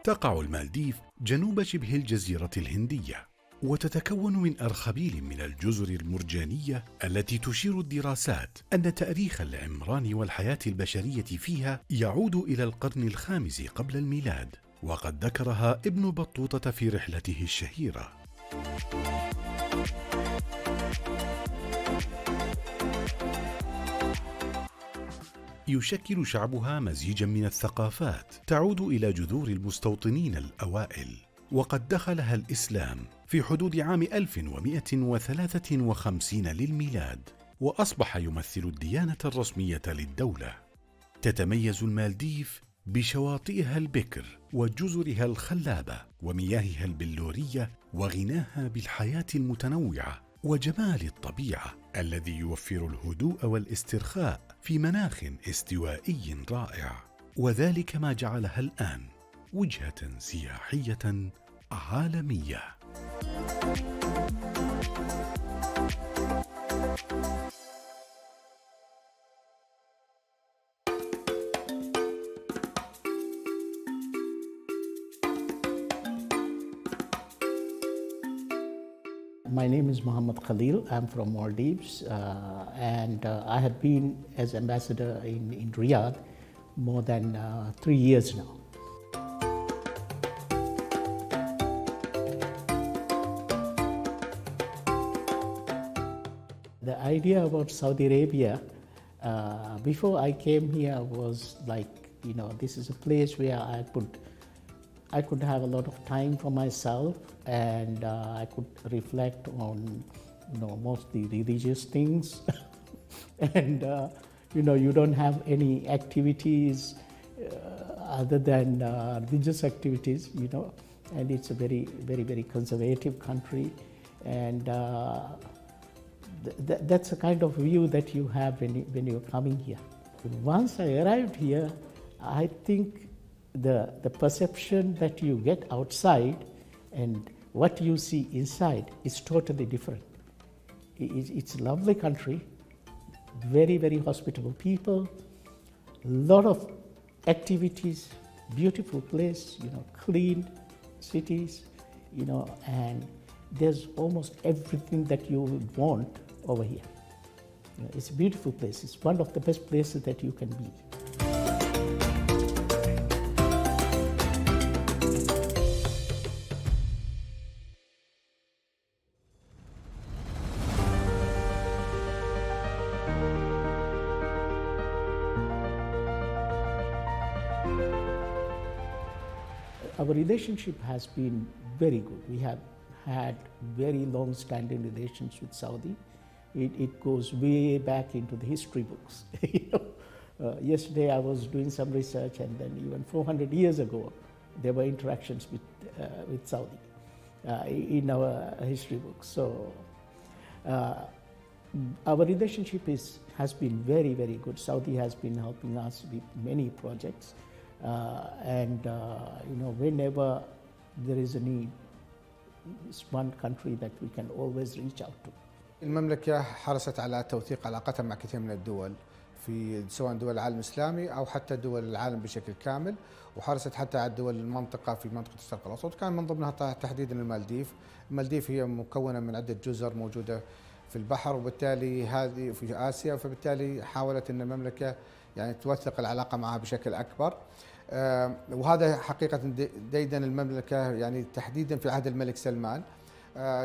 تقع المالديف جنوب شبه الجزيرة الهندية، وتتكون من أرخبيل من الجزر المرجانية التي تشير الدراسات أن تاريخ العمران والحياة البشرية فيها يعود إلى القرن الخامس قبل الميلاد، وقد ذكرها ابن بطوطة في رحلته الشهيرة. يشكل شعبها مزيجا من الثقافات تعود إلى جذور المستوطنين الأوائل، وقد دخلها الإسلام في حدود عام 1153 للميلاد، وأصبح يمثل الديانة الرسمية للدولة. تتميز المالديف بشواطئها البكر وجزرها الخلابة ومياهها البلورية وغناها بالحياة المتنوعة وجمال الطبيعة الذي يوفر الهدوء والاسترخاء في مناخ استوائي رائع، وذلك ما جعلها الآن وجهة سياحية عالمية. My name is Mohammed Khalil. I'm from Maldives, and I have been as ambassador in Riyadh more than 3 years now. The idea about Saudi Arabia, before I came here, was like, this is a place where I could have a lot of time for myself, and I could reflect on, mostly religious things. And, you don't have any activities other than religious activities, and it's a very, very, very conservative country. And that's a kind of view that you have when you're coming here. Once I arrived here, I think the perception that you get outside and what you see inside is totally different. It's a lovely country, very, very hospitable people, lot of activities, beautiful place, clean cities, and there's almost everything that you would want over here. It's a beautiful place. It's one of the best places that you can be. Our relationship has been very good. We have had very long-standing relations with Saudi. It goes way back into the history books. Yesterday I was doing some research, and then even 400 years ago there were interactions with Saudi in our history books. So our relationship has been very, very good. Saudi has been helping us with many projects. And whenever there is a need, it's one country that we can always reach out to. المملكة حرصت على توثيق علاقتها مع كثير من الدول، في سواء دول العالم الإسلامي أو حتى دول العالم بشكل كامل، وحرصت حتى على دول المنطقة في منطقة الشرق الأوسط، كان من ضمنها تحديدا المالديف. المالديف هي مكونة من عدة جزر موجودة في البحر، وبالتالي هذه في آسيا، فبالتالي حاولت أن المملكة توثق العلاقة معها بشكل أكبر. وهذا حقيقة ديدن المملكة تحديدا في عهد الملك سلمان.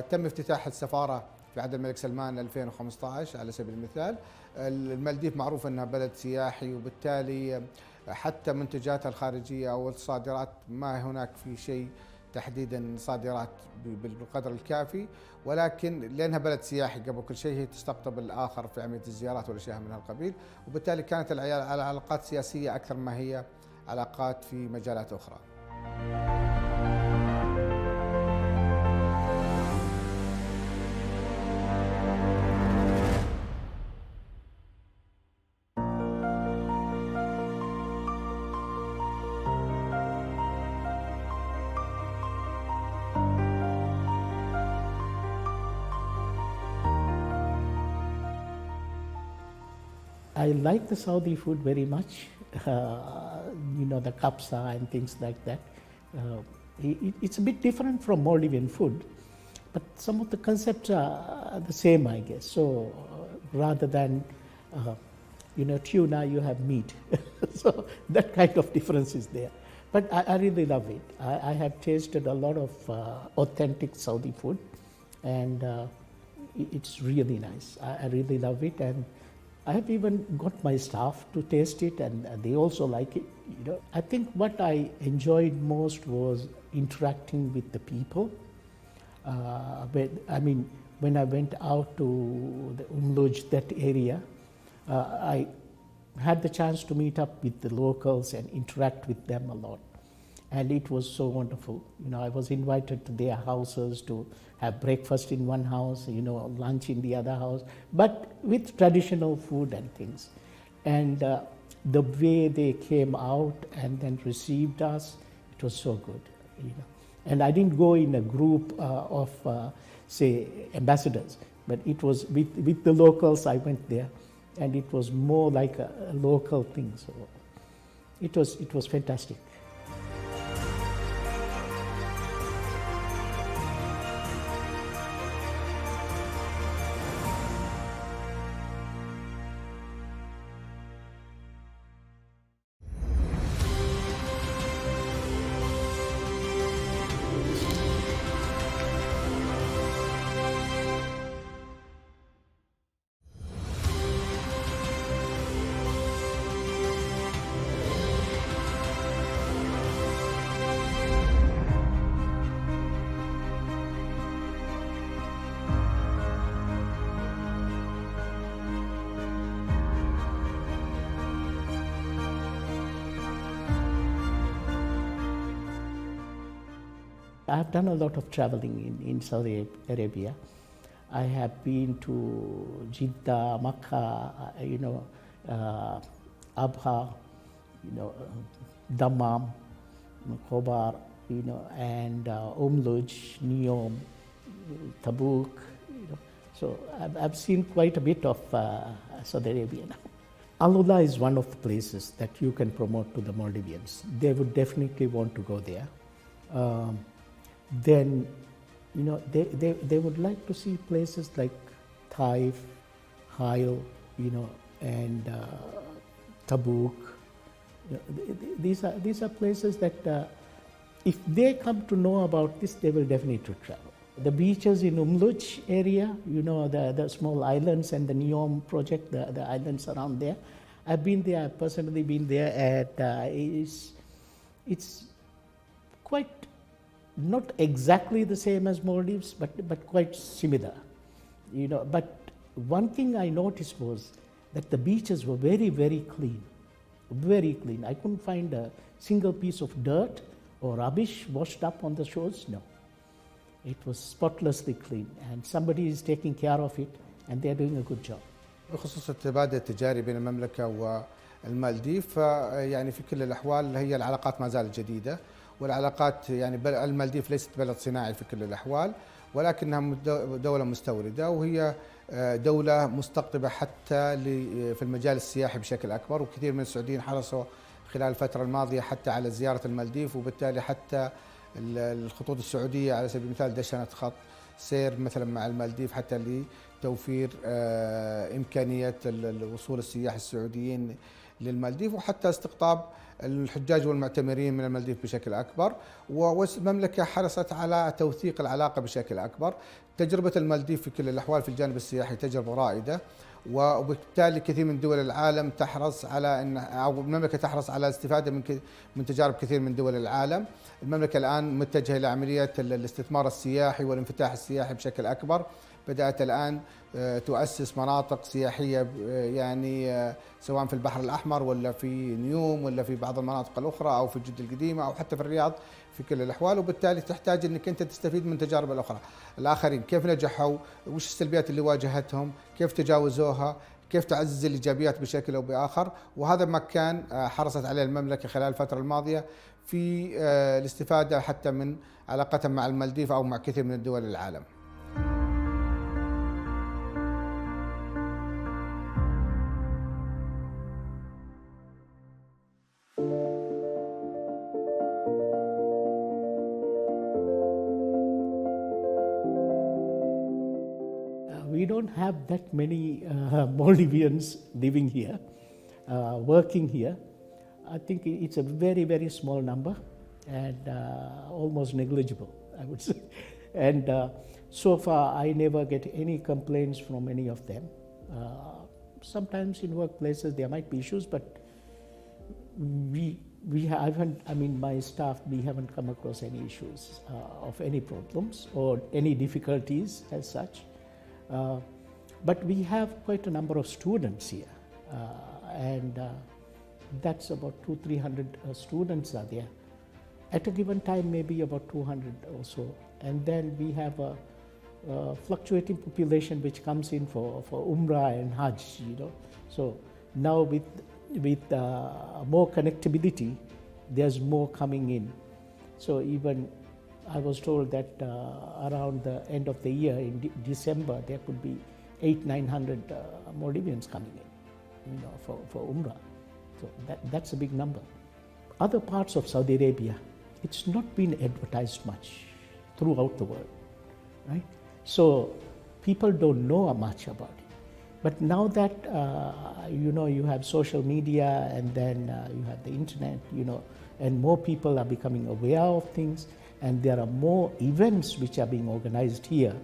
تم افتتاح السفارة في عهد الملك سلمان 2015 على سبيل المثال. المالديف معروف أنها بلد سياحي، وبالتالي حتى منتجاتها الخارجية أو الصادرات ما هناك في شيء تحديدا صادرات بالقدر الكافي، ولكن لأنها بلد سياحي قبل كل شيء هي تستقطب الآخر في عملية الزيارات والأشياء من هالقبيل، وبالتالي كانت العلاقات سياسية أكثر ما هي علاقات في مجالات أخرى. I like the Saudi food very much. The kapsa and things like that. It's a bit different from Maldivian food, but some of the concepts are the same, I guess. So rather than tuna, you have meat. So that kind of difference is there. But I really love it. I have tasted a lot of authentic Saudi food, and it's really nice. I really love it, and I have even got my staff to taste it, and they also like it. I think what I enjoyed most was interacting with the people. When I went out to the Umluj, that area, I had the chance to meet up with the locals and interact with them a lot. And it was so wonderful. I was invited to their houses to have breakfast in one house, lunch in the other house, but with traditional food and things. And the way they came out and then received us, it was so good. And I didn't go in a group of, say, ambassadors, but it was with the locals. I went there, and it was more like a local thing. So it was fantastic. I have done a lot of traveling in Saudi Arabia. I have been to Jeddah, Makkah, Abha, Dammam, Khobar, and Umluj, Neom, Tabuk. So I've seen quite a bit of Saudi Arabia now. Alula is one of the places that you can promote to the Maldivians. They would definitely want to go there. Then, they would like to see places like Taif, Hail, and Tabuk. These are places that if they come to know about this, they will definitely travel. The beaches in Umluj area, the small islands and the Neom project, the islands around there. I've been there. I've personally been there, and it's quite not exactly the same as Maldives, but quite similar. But one thing I noticed was that the beaches were very, very clean, very clean. I couldn't find a single piece of dirt or rubbish washed up on the shores. No, it was spotlessly clean, and somebody is taking care of it, and they're doing a good job. بخصوص التبادل التجاري بين المملكة والمالديف، يعني في كل الأحوال هي العلاقات ما زالت جديدة، والعلاقات يعني المالديف ليست بلد صناعي في كل الأحوال، ولكنها دولة مستوردة، وهي دولة مستقطبة حتى في المجال السياحي بشكل أكبر، وكثير من السعوديين حرصوا خلال الفترة الماضية حتى على زيارة المالديف، وبالتالي حتى الخطوط السعودية على سبيل المثال دشنت خط سير مثلا مع المالديف حتى لتوفير إمكانية الوصول السياح السعوديين للمالديف، وحتى استقطاب الحجاج والمعتمرين من المالديف بشكل أكبر. والمملكة حرصت على توثيق العلاقة بشكل أكبر. تجربة المالديف في كل الأحوال في الجانب السياحي تجربة رائدة، وبالتالي كثير من دول العالم تحرص على أو المملكة تحرص على الاستفادة من تجارب كثير من دول العالم. المملكة الآن متجهة إلى عملية الاستثمار السياحي والانفتاح السياحي بشكل أكبر. بدأت الآن تؤسس مناطق سياحية يعني سواء في البحر الأحمر ولا في نيوم ولا في بعض المناطق الأخرى أو في جدة القديمة أو حتى في الرياض في كل الأحوال، وبالتالي تحتاج أنك أنت تستفيد من تجارب الآخرين، كيف نجحوا، وش السلبيات اللي واجهتهم، كيف تجاوزوها، كيف تعزز الإيجابيات بشكل أو بآخر. وهذا ما كان حرصت عليه المملكة خلال الفترة الماضية في الاستفادة حتى من علاقتها مع المالديف أو مع كثير من الدول العالم. don't have that many Maldivians living here, working here. I think it's a very, very small number and almost negligible, I would say. And so far, I never get any complaints from any of them. Sometimes in workplaces there might be issues, but we haven't, I mean, my staff, we haven't come across any issues of any problems or any difficulties as such. But we have quite a number of students here, and that's about 200-300 students are there. At a given time, maybe about 200 or so. And then we have a fluctuating population which comes in for Umrah and Hajj, you know. So now with more connectivity, there's more coming in. So even I was told that around the end of the year, in December, there could be 800-900 Maldivians coming in, you know, for Umrah. So that's a big number. Other parts of Saudi Arabia, it's not been advertised much throughout the world, right? So people don't know much about it. But now that, you know, you have social media and then you have the internet, you know, and more people are becoming aware of things, and there are more events which are being organized here.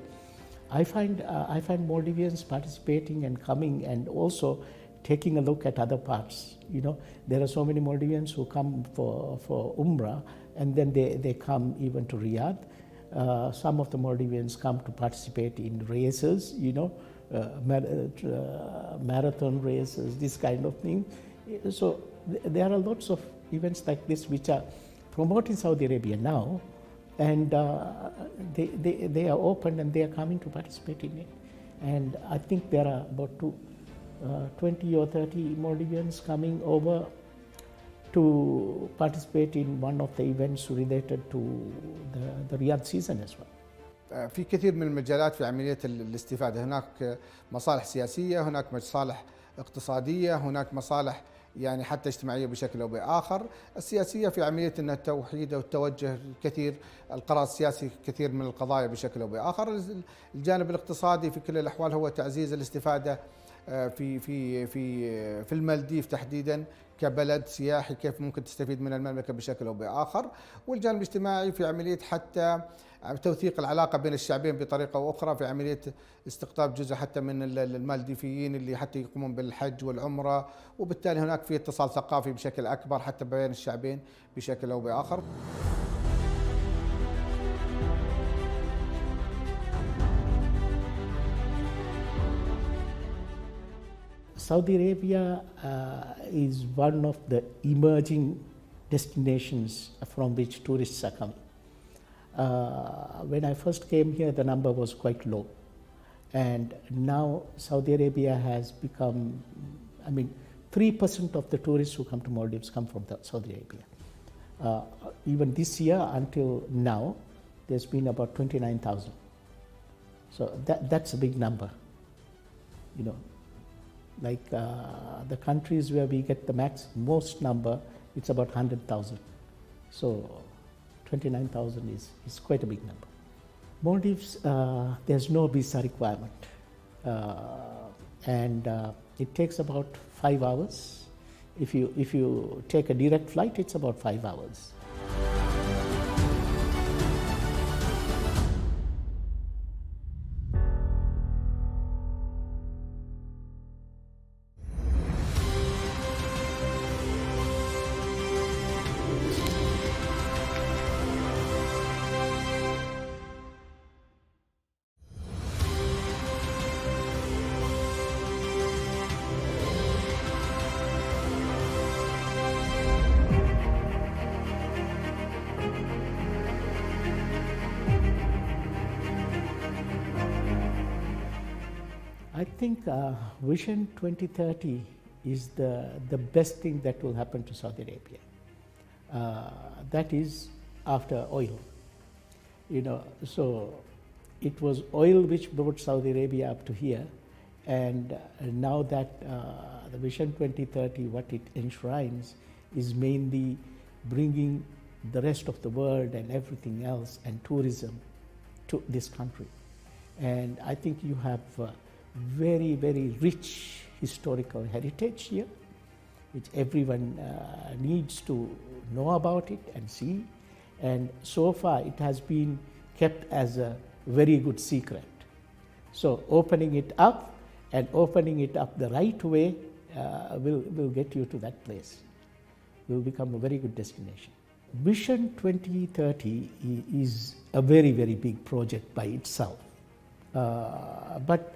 I find Maldivians participating and coming and also taking a look at other parts. You know, there are so many Maldivians who come for Umrah, and then they come even to Riyadh. Some of the Maldivians come to participate in races, you know, marathon races, this kind of thing. So there are lots of events like this which are promoted in Saudi Arabia now, and they are open and they are coming to participate in it. And I think there are about 20 or 30 Maldivians coming over to participate in one of the events related to the Riyadh season as well. في كثير من المجالات في عملية الاستفادة، هناك مصالح سياسية، هناك مصالح اقتصادية، هناك مصالح يعني حتى اجتماعية بشكل أو بآخر. السياسية في عملية أن التوحيد والتوجه كثير القرار السياسي كثير من القضايا بشكل أو بآخر. الجانب الاقتصادي في كل الأحوال هو تعزيز الاستفادة في المالديف تحديدا كبلد سياحي، كيف ممكن تستفيد من المملكة بشكل أو بآخر. والجانب الاجتماعي في عملية حتى توثيق العلاقة بين الشعبين بطريقة أو أخرى، في عملية استقطاب جزء حتى من المالديفيين اللي حتى يقومون بالحج والعمرة، وبالتالي هناك في اتصال ثقافي بشكل أكبر حتى بين الشعبين بشكل أو بآخر. Saudi Arabia is one of the emerging destinations from which tourists are coming. When I first came here, the number was quite low. And now Saudi Arabia has become, 3% of the tourists who come to Maldives come from Saudi Arabia. Even this year until now, there's been about 29,000. So that's a big number, you know. Like the countries where we get the most number, it's about 100,000. So 29,000 is quite a big number. Maldives, there's no visa requirement. And it takes about 5 hours. If you take a direct flight, it's about 5 hours. I think Vision 2030 is the best thing that will happen to Saudi Arabia. That is after oil. You know, so it was oil which brought Saudi Arabia up to here, and now that the Vision 2030, what it enshrines is mainly bringing the rest of the world and everything else and tourism to this country. And I think you have very, very rich historical heritage here, which everyone needs to know about it and see. And so far it has been kept as a very good secret. So opening it up and opening it up the right way will get you to that place. Will become a very good destination. Vision 2030 is a very, very big project by itself. But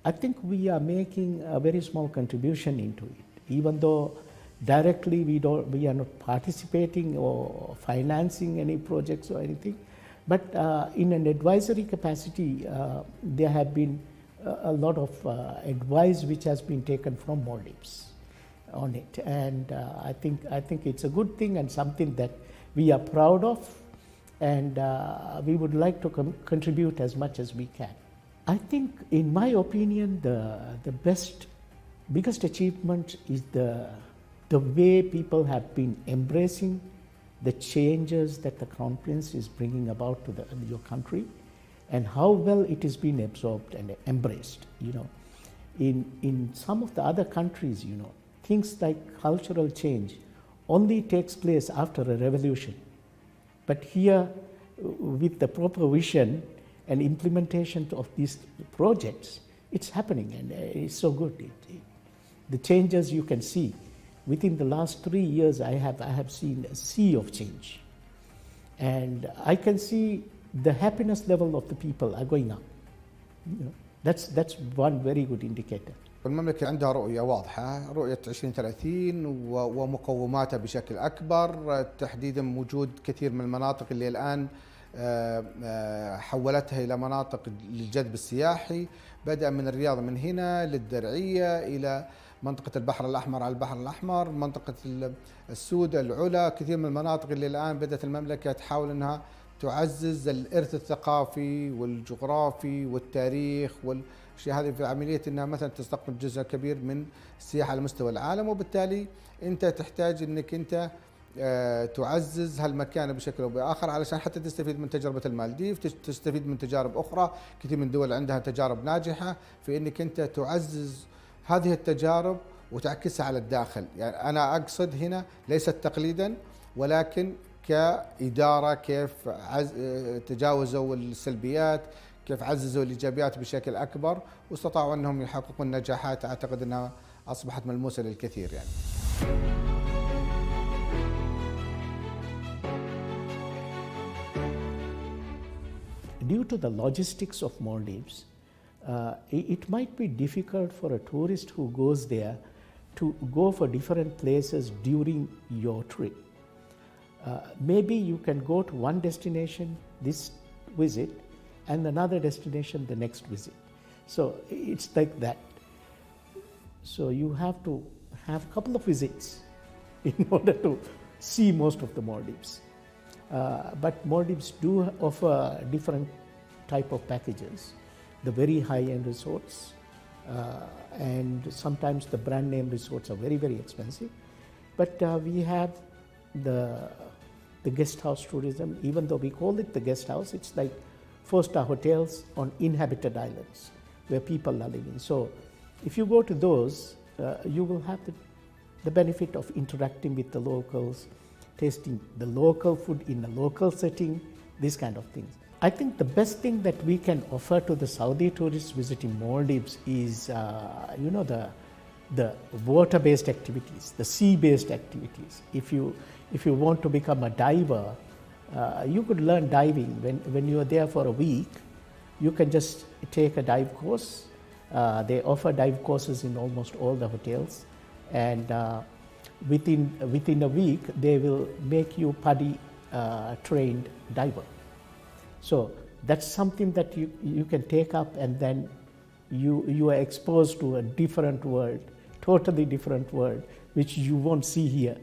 I think we are making a very small contribution into it, even though directly we are not participating or financing any projects or anything. But in an advisory capacity, there have been a lot of advice which has been taken from Maldives on it, and I think it's a good thing and something that we are proud of, and we would like to contribute as much as we can. I think, in my opinion, the biggest achievement is the way people have been embracing the changes that the Crown Prince is bringing about to your country, and how well it is being absorbed and embraced. In some of the other countries, things like cultural change only takes place after a revolution. But here, with the proper vision and implementation of these projects, it's happening, and it's so good. The changes you can see. Within the last 3 years, I have seen a sea of change. And I can see the happiness level of the people are going up. That's one very good indicator. المملكة عندها رؤية واضحة، رؤية 2030 ومقوماتها بشكل أكبر، تحديدا وجود كثير من المناطق اللي الآن حولتها إلى مناطق للجذب السياحي، بدءا من الرياض من هنا للدرعية إلى منطقة البحر الأحمر على البحر الأحمر، منطقة السود العلا، كثير من المناطق اللي الآن بدأت المملكة تحاول أنها تعزز الإرث الثقافي والجغرافي والتاريخ والأشياء هذه، في عملية أنها مثلا تستقبل جزء كبير من السياحة على مستوى العالم، وبالتالي أنت تحتاج أنك أنت تعزز هالمكان بشكل أو بآخر علشان حتى تستفيد من تجربة المالديف، تستفيد من تجارب أخرى. كثير من الدول عندها تجارب ناجحة في أنك أنت تعزز هذه التجارب وتعكسها على الداخل. يعني أنا أقصد هنا ليست تقليدا، ولكن كإدارة كيف تجاوزوا السلبيات، كيف عززوا الإيجابيات بشكل أكبر، واستطاعوا أنهم يحققوا النجاحات أعتقد أنها أصبحت ملموسة للكثير يعني. Due to the logistics of Maldives, it might be difficult for a tourist who goes there to go for different places during your trip. Maybe you can go to one destination this visit and another destination the next visit. So it's like that. So you have to have a couple of visits in order to see most of the Maldives. But Maldives do offer different type of packages, the very high-end resorts, and sometimes the brand name resorts are very, very expensive. But we have the guest house tourism. Even though we call it the guest house, it's like 4-star hotels on inhabited islands where people are living. So if you go to those, you will have the benefit of interacting with the locals, tasting the local food in a local setting, these kind of things. I think the best thing that we can offer to the Saudi tourists visiting Maldives is, the water-based activities, the sea-based activities. If you want to become a diver, you could learn diving. When you are there for a week, you can just take a dive course. They offer dive courses in almost all the hotels, and within a week they will make you PADI trained diver. So that's something that you can take up, and then you are exposed to a different world, totally different world, which you won't see here.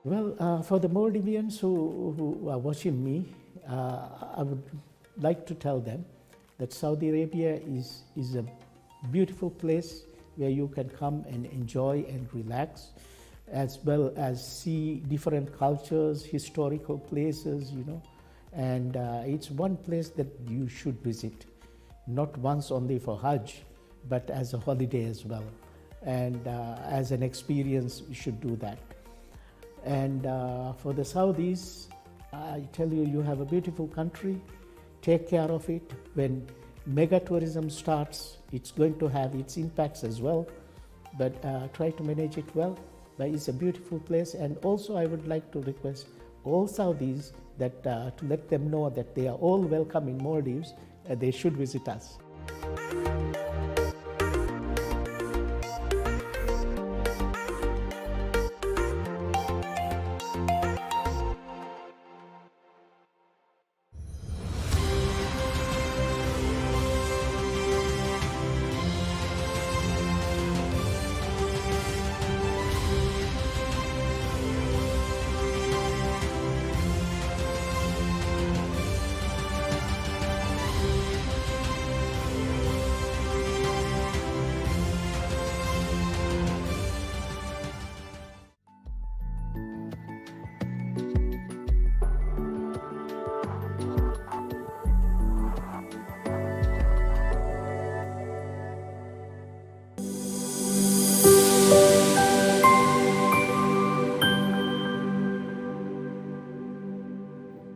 Well, for the Maldivians who are watching me, I would like to tell them that Saudi Arabia is a beautiful place where you can come and enjoy and relax, as well as see different cultures, historical places, and it's one place that you should visit, not once only for Hajj, but as a holiday as well. And as an experience, you should do that. And for the Saudis, I tell you, you have a beautiful country. Take care of it. When mega tourism starts, it's going to have its impacts as well, but try to manage it well. But it's a beautiful place. And also I would like to request all Saudis that to let them know that they are all welcome in Maldives. They should visit us.